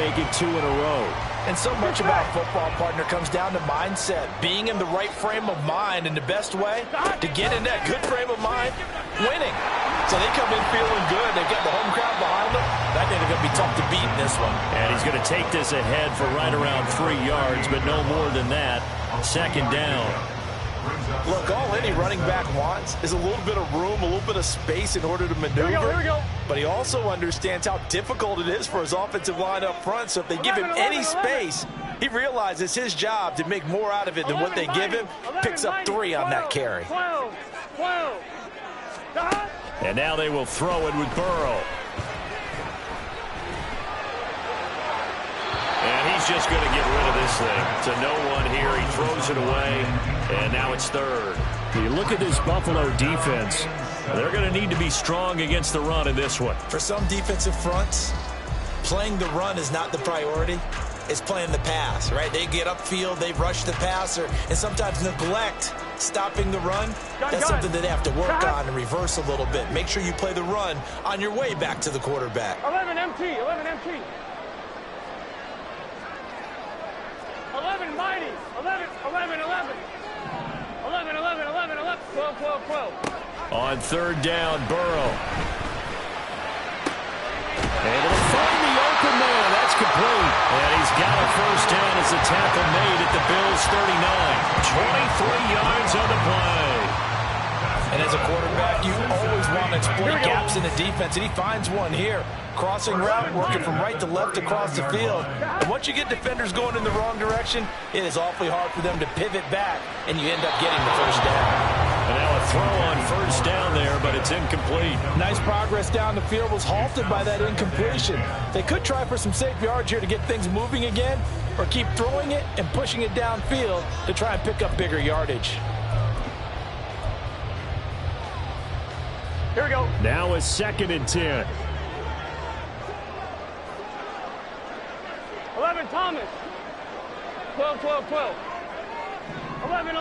make it 2 in a row. And so much about football, partner, comes down to mindset. Being in the right frame of mind, and the best way to get in that good frame of mind, winning. So they come in feeling good. They've got the home crowd behind them. I think they're going to be tough to beat in this one. And he's going to take this ahead for right around 3 yards, but no more than that. Second down. Look, all any running back wants is a little bit of room, a little bit of space in order to maneuver. Here we go. But he also understands how difficult it is for his offensive line up front. So if they give him any space, he realizes his job to make more out of it than what they give him. Picks up 3 on that carry. 12. And now they will throw it with Burrow. And he's just going to get rid of this thing. To no one here. He throws it away. And now it's third. You look at this Buffalo defense. They're going to need to be strong against the run in this one. For some defensive fronts, playing the run is not the priority. It's playing the pass, right? They get upfield, they rush the passer, and sometimes neglect stopping the run. That's something that they have to work on and reverse a little bit. Make sure you play the run on your way back to the quarterback. 11 empty. 11 mighty. 11. 12. On third down, Burrow. And it'll find the open man. That's complete. And he's got a first down as a tackle made at the Bills' 39. 23 yards on the play. And as a quarterback, you always want to exploit gaps in the defense, and he finds one here. Crossing route, working from right to left across the field. And once you get defenders going in the wrong direction, it is awfully hard for them to pivot back, and you end up getting the first down. And now a throw on first down there, but it's incomplete. Nice progress down the field, was halted by that incompletion. They could try for some safe yards here to get things moving again, or keep throwing it and pushing it downfield to try and pick up bigger yardage. Here we go. Now a 2nd and 10. 11 Thomas. 12. 11.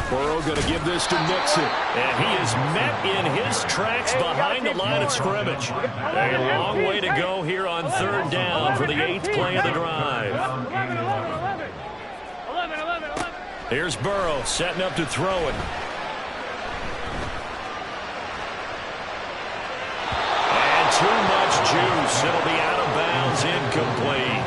Burrow going to give this to Mixon. And he is met in his tracks behind the line of scrimmage. A long way to go here on third down for the 8th play of the drive. 11. Here's Burrow setting up to throw it. And too much juice. It'll be out of bounds, incomplete.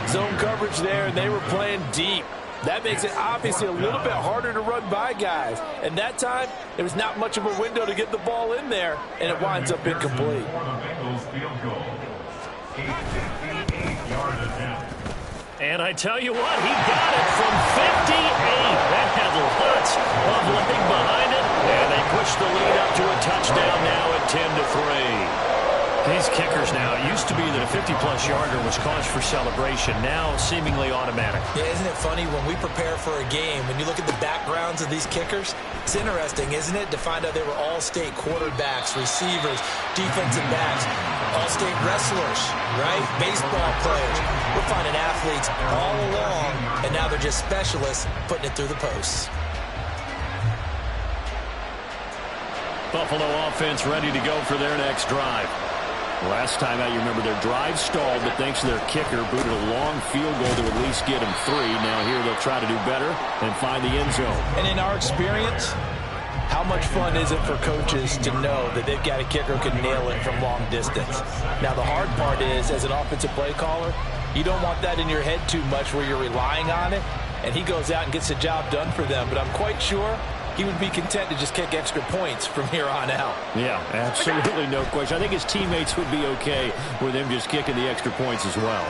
Zone coverage there, and they were playing deep. That makes it obviously a little bit harder to run by guys. And that time, there was not much of a window to get the ball in there, and it winds up incomplete. And I tell you what, he got it from 58. That had lots of leg behind it. And they push the lead up to a touchdown now at 10-3. These kickers now, it used to be that a 50-plus yarder was cause for celebration. Now seemingly automatic. Yeah, isn't it funny when we prepare for a game, when you look at the backgrounds of these kickers, it's interesting, isn't it, to find out they were all-state quarterbacks, receivers, defensive backs, all-state wrestlers, right? Baseball players. We're finding athletes all along, and now they're just specialists putting it through the posts. Buffalo offense ready to go for their next drive. Last time out, you remember their drive stalled, but thanks to their kicker, booted a long field goal to at least get them 3. Now here they'll try to do better and find the end zone. And in our experience, how much fun is it for coaches to know that they've got a kicker who can nail it from long distance? Now the hard part is, as an offensive play caller, you don't want that in your head too much where you're relying on it, and he goes out and gets the job done for them. But I'm quite sure he would be content to just kick extra points from here on out. Yeah, absolutely no question. I think his teammates would be okay with him just kicking the extra points as well.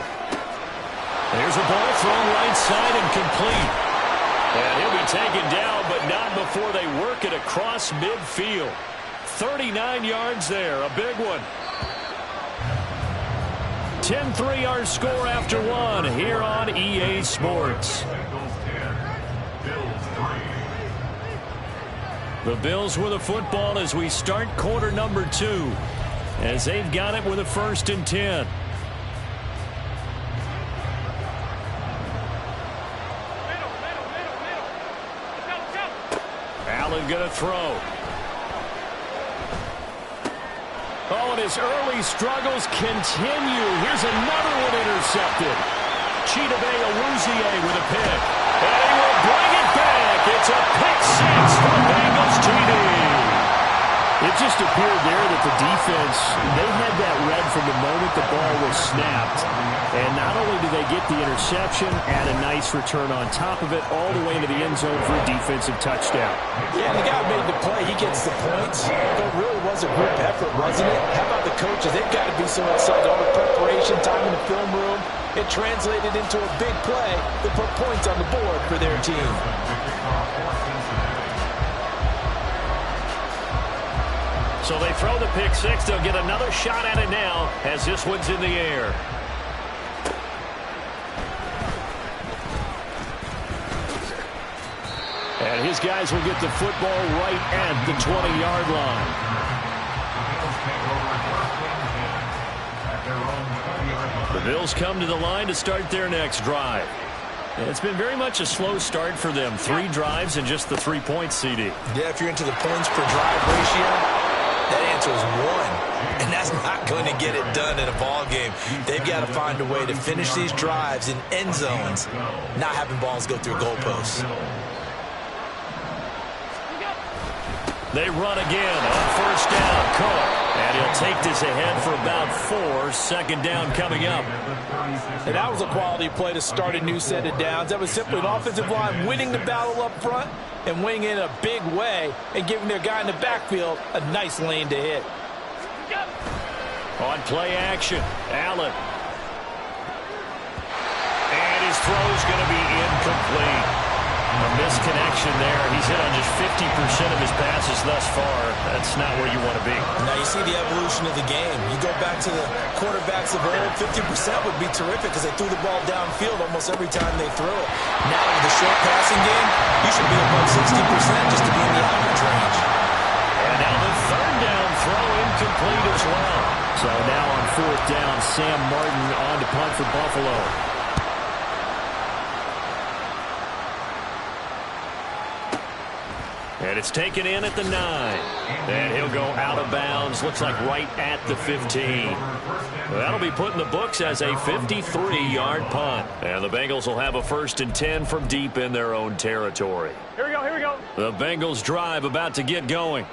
There's a ball thrown right side and complete. And he'll be taken down, but not before they work it across midfield. 39 yards there, a big one. 10-3 our score after one here on EA Sports. The Bills with a football as we start quarter number 2, as they've got it with a 1st and 10. Allen going to throw. Oh, and his early struggles continue. Here's another one intercepted. Chidobe Awuzie with a pick. And he will bring it back. It's a pick six for the Bengals TD. It just appeared there that the defense, they had that read from the moment the ball was snapped. And not only did they get the interception, add a nice return on top of it, all the way into the end zone for a defensive touchdown. Yeah, the guy made the play. He gets the points. But it really was a group effort, wasn't it? How about the coaches? They've got to be so excited. All the preparation, time in the film room, it translated into a big play that put points on the board for their team. So they throw the pick six. They'll get another shot at it now as this one's in the air. And his guys will get the football right at the 20-yard line. The Bills come to the line to start their next drive. It's been very much a slow start for them. 3 drives and just the 3 points, CD. Yeah, if you're into the points per drive ratio, that answer is 1. And that's not going to get it done in a ball game. They've got to find a way to finish these drives in end zones, not having balls go through goalposts. They run again on first down. Cook. And he'll take this ahead for about 4. Second down coming up. And that was a quality play to start a new set of downs. That was simply an offensive line winning the battle up front and winning in a big way and giving their guy in the backfield a nice lane to hit. On play action, Allen. And his throw's going to be incomplete. A misconnection there. He's hit on just 50% of his passes thus far. That's not where you want to be. Now you see the evolution of the game. You go back to the quarterbacks of old, 50% would be terrific because they threw the ball downfield almost every time they threw it. Now with the short passing game, you should be above 60% just to be in the average range. And now the third down throw incomplete as well. So now on fourth down, Sam Martin on to punt for Buffalo. And it's taken in at the 9. And he'll go out of bounds. Looks like right at the 15. That'll be put in the books as a 53-yard punt. And the Bengals will have a 1st and 10 from deep in their own territory. Here we go, here we go. The Bengals drive about to get going.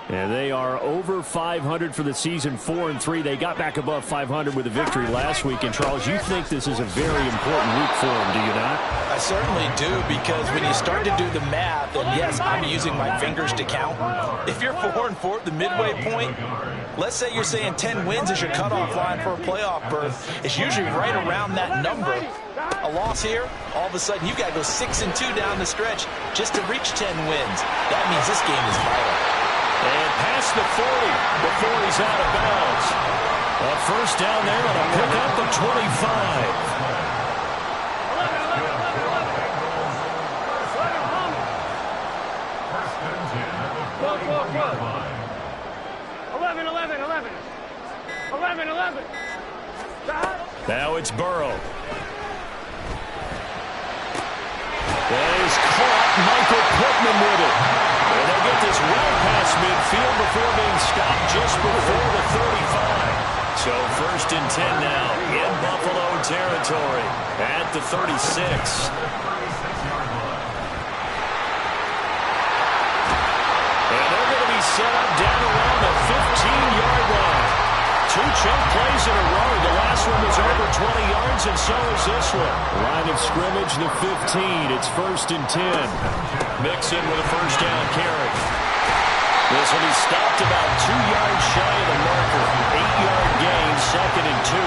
And they are over 500 for the season, 4-3. They got back above 500 with a victory last week. And, Charles, you think this is a very important week for them, do you not? I certainly do, because when you start to do the math, and yes, I'm using my fingers to count. If you're 4-4 at the midway point, let's say you're saying 10 wins is your cutoff line for a playoff berth. It's usually right around that number. A loss here, all of a sudden you've got to go 6-2 down the stretch just to reach 10 wins. That means this game is vital. And past the 40 before he's out of bounds. A first down there on a pickup of 25. 11. Now it's Burrow. That is caught. Michael Pittman with it. And they'll get this well past midfield before being stopped just before the 35. So 1st and 10 now in Buffalo territory at the 36. And they're going to be set up down around the 15-yard line. 2 chunk plays in a row. The last one was over 20 yards, and so is this one. Line of scrimmage, the 15. It's 1st and 10. Mixon with a first down carry. This will be stopped about 2 yards shy of the marker. 8-yard gain, 2nd and 2.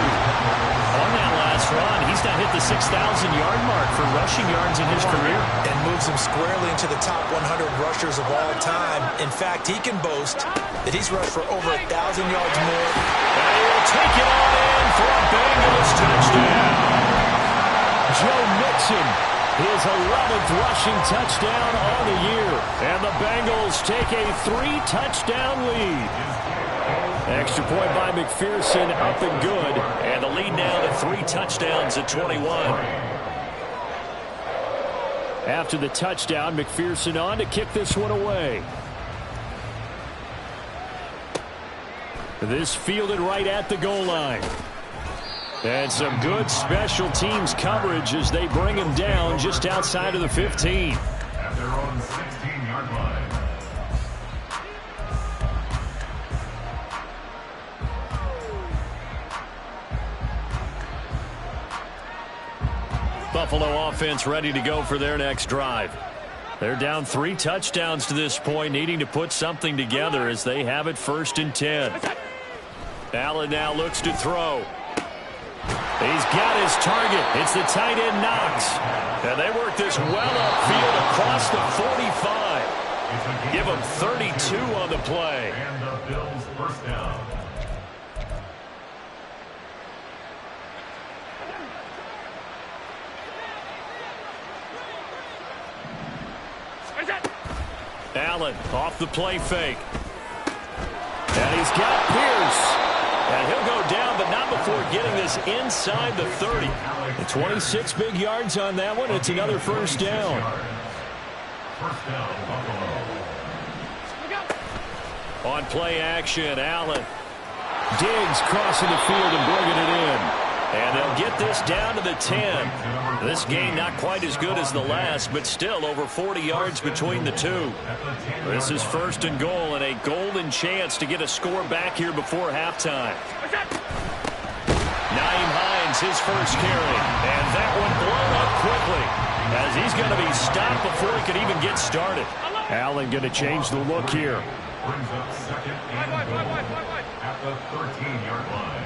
On that last run, he's not hit the 6,000-yard mark for rushing yards in his career. And moves him squarely into the top 100 rushers of all time. In fact, he can boast that he's rushed for over 1,000 yards more. And he'll take it on in for a Bengals touchdown. Joe Mixon, his 11th rushing touchdown on the year. And the Bengals take a 3-touchdown lead. Extra point by McPherson, up and good. And the lead now to 3 touchdowns at 21. After the touchdown, McPherson on to kick this one away. This fielded right at the goal line. And some good special teams coverage as they bring him down just outside of the 15. At their own 16-yard line. Buffalo offense ready to go for their next drive. They're down 3 touchdowns to this point, needing to put something together as they have it 1st and 10. Allen now looks to throw. He's got his target. It's the tight end Knox. And they work this well upfield across the 45. Give him 32 on the play. And the Bills first down. Allen off the play fake. And he's got Pierce. And he'll go down, but not before getting this inside the 30. And 26 big yards on that one. It's another first down. First down, Buffalo. On play action, Allen. Diggs crossing the field and bringing it in. And they'll get this down to the 10. This game not quite as good as the last, but still over 40 yards between the two. This is 1st and goal and a golden chance to get a score back here before halftime. Nyheim Hines, his first carry. And that one blown up quickly as he's going to be stopped before he can even get started. Allen going to change the look here. Brings up 2nd and goal at the 13-yard line.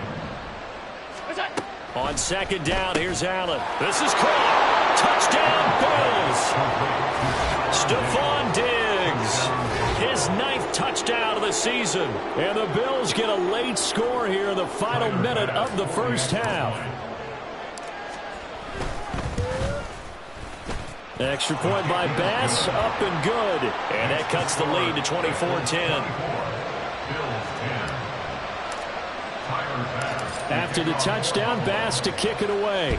On 2nd down, here's Allen. This is caught. Touchdown, Bills. Stephon Diggs. His 9th touchdown of the season. And the Bills get a late score here in the final minute of the first half. Extra point by Bass, up and good. And that cuts the lead to 24-10. After the touchdown, Bass to kick it away.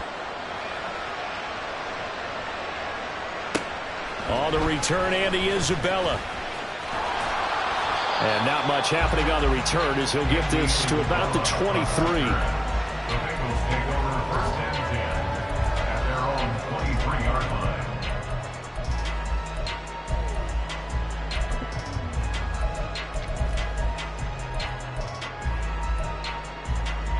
On the return, Andy Isabella. And not much happening on the return as he'll get this to about the 23. The Bengals take over 1st and 10 at their own 23-yard line.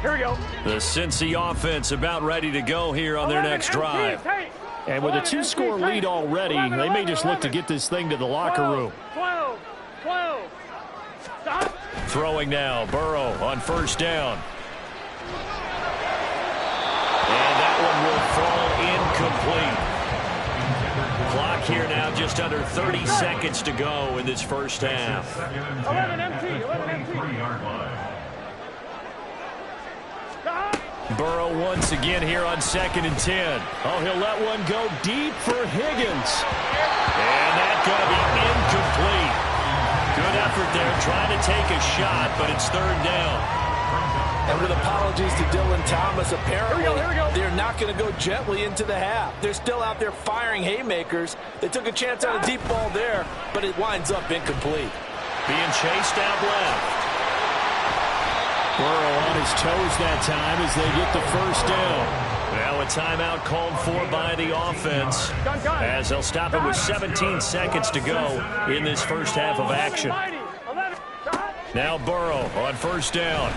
Here we go. The Cincy offense about ready to go here on their next drive. And with a 2-score lead already, they may just look to get this thing to the locker room. 12. Stop. Throwing now, Burrow on 1st down. And that one will fall incomplete. Clock here now just under 30 seconds to go in this first half. 11 empty. 11 empty. Burrow once again here on 2nd and 10. Oh, he'll let one go deep for Higgins. And that's going to be incomplete. Good effort there trying to take a shot, but it's 3rd down. And with apologies to Dylan Thomas, apparently they're not going to go gently into the half. They're still out there firing haymakers. They took a chance on a deep ball there, but it winds up incomplete. Being chased out left. Burrow on his toes that time as they get the 1st down. Now a timeout called for by the offense as they'll stop it with 17 seconds to go in this first half of action. Now Burrow on 1st down.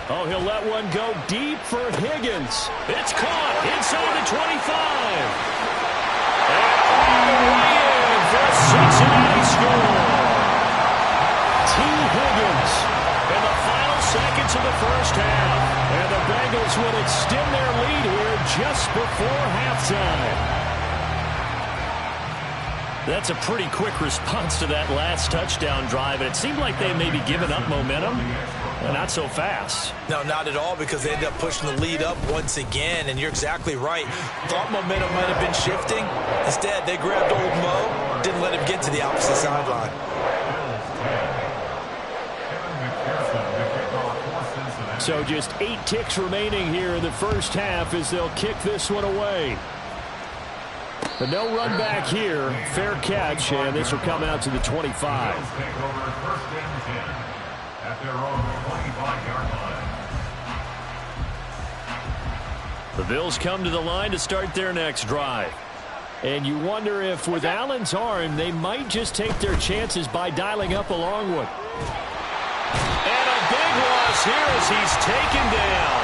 Oh, he'll let one go deep for Higgins. It's caught inside the 25. And way in for a Cincinnati score. T. Higgins. In the final seconds of the first half. And the Bengals will extend their lead here just before halftime. That's a pretty quick response to that last touchdown drive. And it seemed like they may be giving up momentum. Well, not so fast. No, not at all, because they ended up pushing the lead up once again. And you're exactly right. Thought momentum might have been shifting. Instead, they grabbed old Mo, didn't let him get to the opposite sideline. So just 8 ticks remaining here in the first half as they'll kick this one away. But no run back here. Fair catch, and this will come out to the 25. at their own 25-yard line. The Bills come to the line to start their next drive. And you wonder if with Allen's arm, they might just take their chances by dialing up a long one. And a big loss here as he's taken down.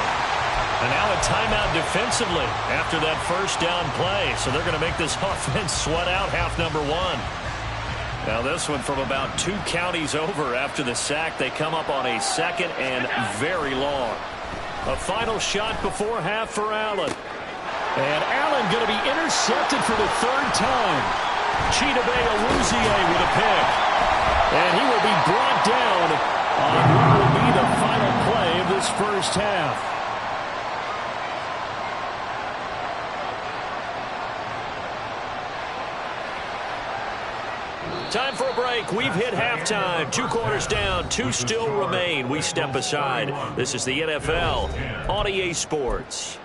And now a timeout defensively after that first down play. So they're going to make this offense sweat out half number one. Now this one from about 2 counties over after the sack. They come up on a 2nd and very long. A final shot before half for Allen. And Allen going to be intercepted for the 3rd time. Chidobe Awuzie with a pick. And he will be brought down on what will be the final play of this first half. Time for a break. We've hit halftime. 2 quarters down. 2 still remain. We step aside. This is the NFL on EA Sports.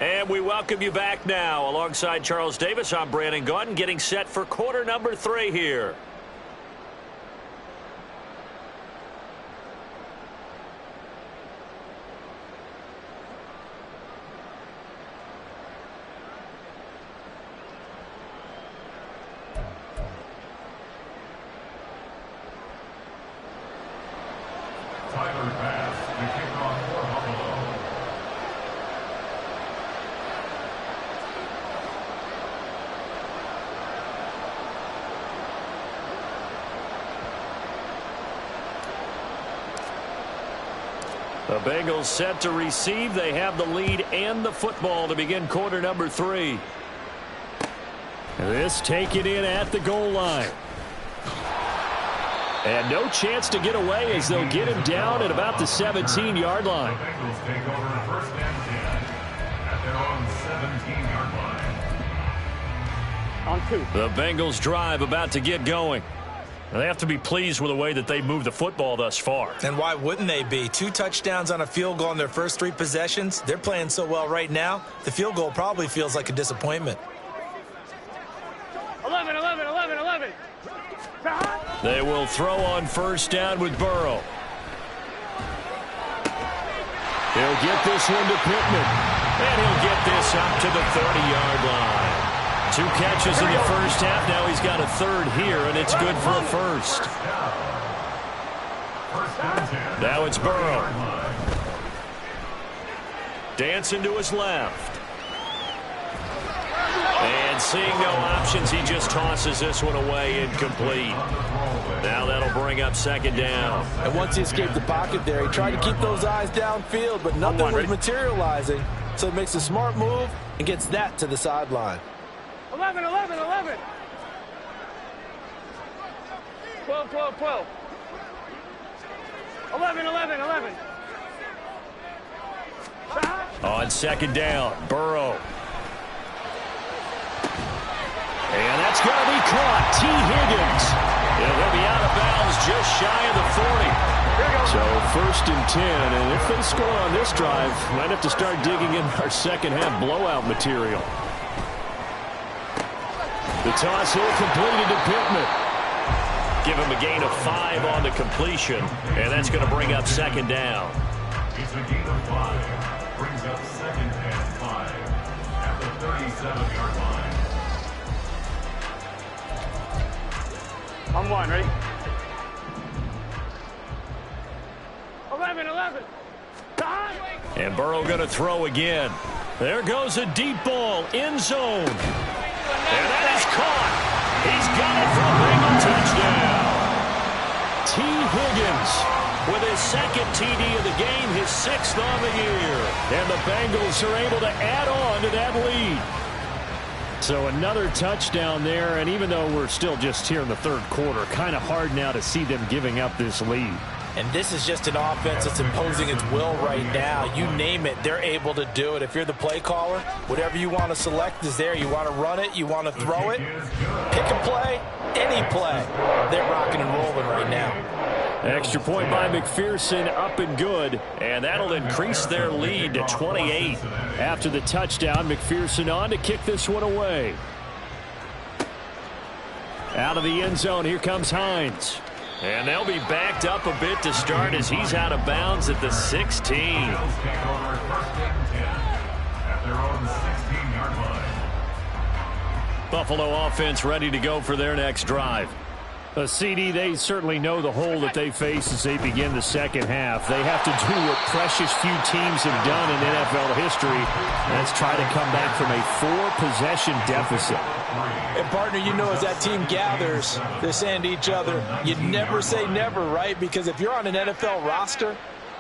And we welcome you back now. Alongside Charles Davis, I'm Brandon Gaudin, getting set for quarter number 3 here. The Bengals set to receive. They have the lead and the football to begin quarter number 3. This taken in at the goal line. And no chance to get away as they'll get him down at about the 17-yard line. The Bengals take over first and 10 at their own 17-yard line. On 2. The Bengals drive about to get going. They have to be pleased with the way that they moved the football thus far. And why wouldn't they be? 2 touchdowns on a field goal in their first 3 possessions. They're playing so well right now, the field goal probably feels like a disappointment. 11, 11, 11, 11. They will throw on first down with Burrow. He'll get this one to Pittman. And he'll get this up to the 30-yard line. 2 catches in the first half. Now he's got a 3rd here, and it's good for a first. Now it's Burrow. Dancing to his left. And seeing no options, he just tosses this one away incomplete. Now that'll bring up 2nd down. And once he escaped the pocket there, he tried to keep those eyes downfield, but nothing was materializing. So he makes a smart move and gets that to the sideline. 11, 11, 11. 12, 12, 12. 11, 11, 11. On 2nd down, Burrow. And that's going to be caught. T. Higgins. He'll be out of bounds just shy of the 40. So 1st and 10. And if they score on this drive, might have to start digging in our second half blowout material. The toss here completed to Pittman. Give him a gain of 5 on the completion. And that's going to bring up 2nd down. It's a gain of 5. Brings up 2nd and 5 at the 37-yard line. On 1, ready? 11, 11. And Burrow going to throw again. There goes a deep ball, end zone. And that is caught. He's got it for a Bengal touchdown. T. Higgins with his 2nd TD of the game, his 6th on the year. And the Bengals are able to add on to that lead. So another touchdown there, and even though we're still just here in the 3rd quarter, kind of hard now to see them giving up this lead. And this is just an offense that's imposing its will right now. You name it, they're able to do it. If you're the play caller, whatever you want to select is there. You want to run it, you want to throw it, pick a play, any play. They're rocking and rolling right now. Extra point by McPherson, up and good. And that'll increase their lead to 28. After the touchdown, McPherson on to kick this one away. Out of the end zone, here comes Hines. And they'll be backed up a bit to start as he's out of bounds at the 16. Buffalo offense ready to go for their next drive. CD, they certainly know the hole that they face as they begin the second half. They have to do what precious few teams have done in NFL history. That's try to come back from a 4-possession deficit. And, partner, you know as that team gathers, they're saying to each other, you never say never, right? Because if you're on an NFL roster,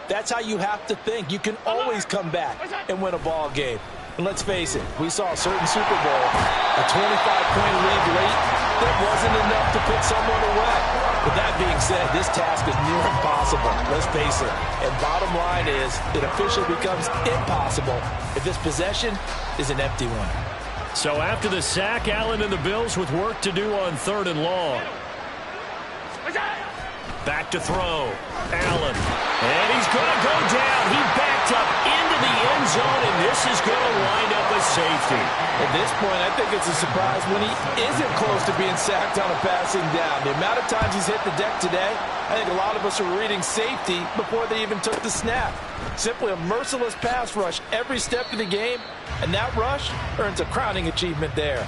that's how you have to think. You can always come back and win a ball game. And let's face it, we saw a certain Super Bowl, a 25-point lead late, that wasn't enough to put someone away. With that being said, this task is near impossible. Let's face it. And bottom line is, it officially becomes impossible if this possession is an empty one. So after the sack, Allen and the Bills with work to do on 3rd and long. Back to throw. Allen. And he's going to go down. He backed up into the end zone, and this is going to wind up a safety. At this point, I think it's a surprise when he isn't close to being sacked on a passing down. The amount of times he's hit the deck today, I think a lot of us are reading safety before they even took the snap. Simply a merciless pass rush every step of the game, and that rush earns a crowning achievement there.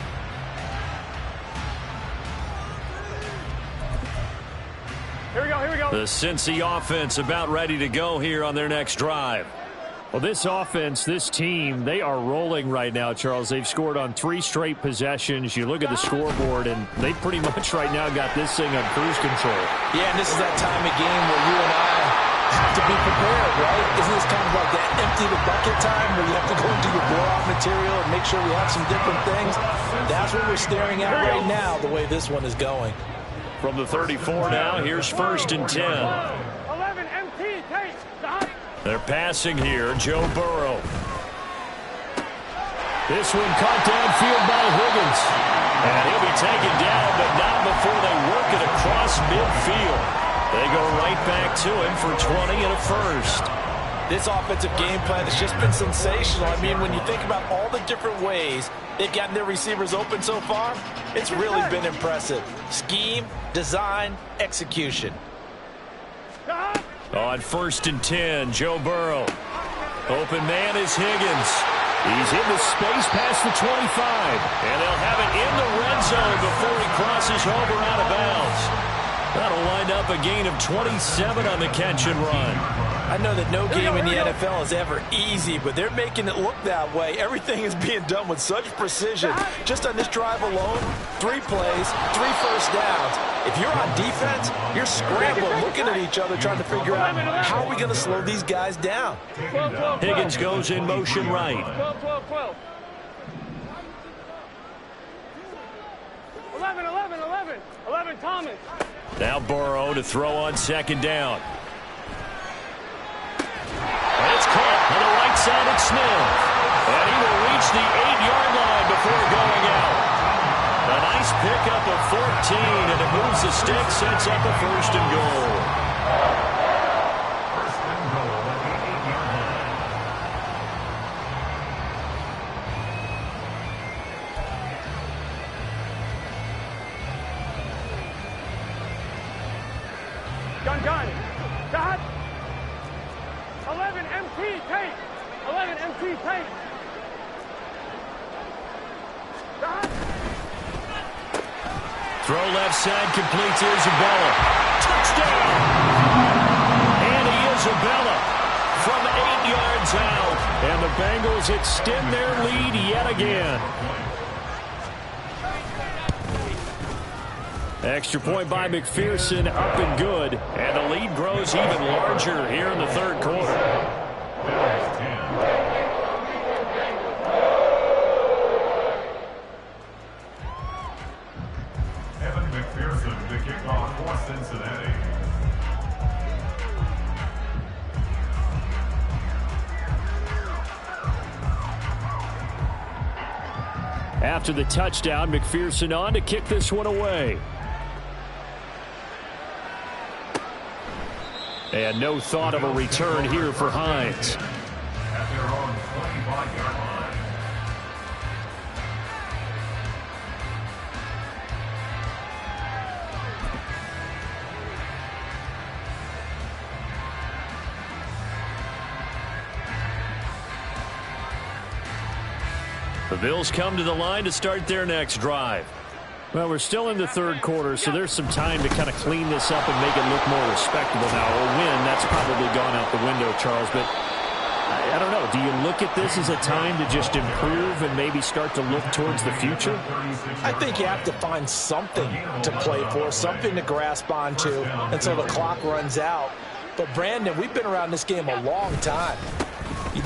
Here we go, here we go. The Cincy offense about ready to go here on their next drive. Well, this offense, this team, they are rolling right now, Charles. They've scored on 3 straight possessions. You look at the scoreboard, and they pretty much right now got this thing on cruise control. Yeah, and this is that time of game where you and I have to be prepared, right? Isn't this kind of like that empty the bucket time where you have to go into your blowout material and make sure we have some different things? That's what we're staring at right now, the way this one is going. From the 34 now, here's 1st and 10. 11 MT, take. They're passing here, Joe Burrow. This one caught downfield by Higgins. And he'll be taken down, but not before they work it across midfield. They go right back to him for 20 and a first. This offensive game plan has just been sensational. I mean, when you think about all the different ways they've gotten their receivers open so far, it's really been impressive. Scheme, design, execution. On 1st and 10, Joe Burrow. Open man is Higgins. He's into space past the 25. And they'll have it in the red zone before he crosses over out of bounds. That'll wind up a gain of 27 on the catch and run. I know that no game in the NFL is ever easy, but they're making it look that way. Everything is being done with such precision. Just on this drive alone, 3 plays, 3 first downs. If you're on defense, you're scrambling, looking at each other, trying to figure out how are we going to slow these guys down. Higgins goes in motion right. 12. 11, Thomas. Now Burrow to throw on 2nd down. And it's caught on the right side at Smith. And he will reach the 8-yard line before going out. A nice pickup of 14, and it moves the stick, sets up a 1st and goal. 1st and goal at the 8-yard line. Gun. Dot. 11 MT, take. 11 MT, take. Dot. Throw left side, complete to Isabella. Touchdown! Andy Isabella from 8 yards out. And the Bengals extend their lead yet again. Extra point by McPherson, up and good. And the lead grows even larger here in the 3rd quarter. McPherson to kick off for Cincinnati. After the touchdown, McPherson on to kick this one away. And no thought of a return here for Hines. At their own 25-yard line. The Bills come to the line to start their next drive. Well, we're still in the third quarter, so there's some time to kind of clean this up and make it look more respectable now. A win, that's probably gone out the window, Charles, but I don't know. Do you look at this as a time to just improve and maybe start to look towards the future? I think you have to find something to play for, something to grasp onto until the clock runs out. But, Brandon, we've been around this game a long time.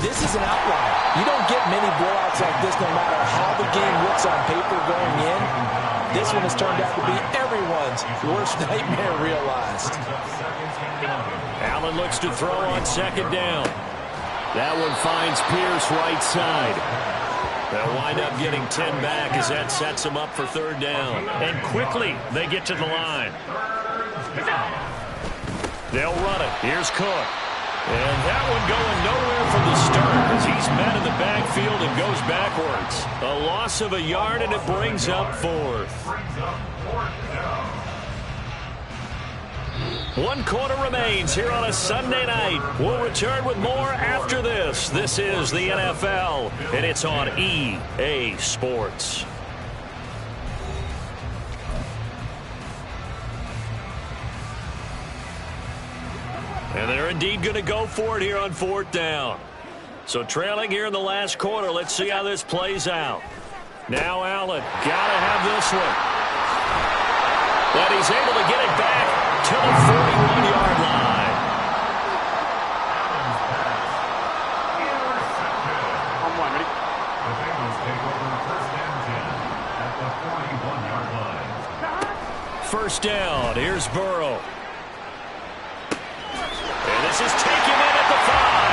This is an outlier. You don't get many blowouts like this no matter how the game looks on paper going in. This one has turned out to be everyone's worst nightmare realized. Allen looks to throw on second down. That one finds Pierce right side. They'll wind up getting 10 back as that sets them up for third down. And quickly they get to the line. They'll run it. Here's Cook. And that one going nowhere from the start as he's met in the backfield and goes backwards. A loss of a yard, and it brings up fourth. 1 quarter remains here on a Sunday night. We'll return with more after this. This is the NFL, and it's on EA Sports. And they're indeed going to go for it here on fourth down. So trailing here in the last quarter. Let's see how this plays out. Now Allen, got to have this one. But he's able to get it back to the 41-yard line. The Bengals take over first and 10 at the 41-yard line. First down. Here's Burrow. And this is taken in at the 5.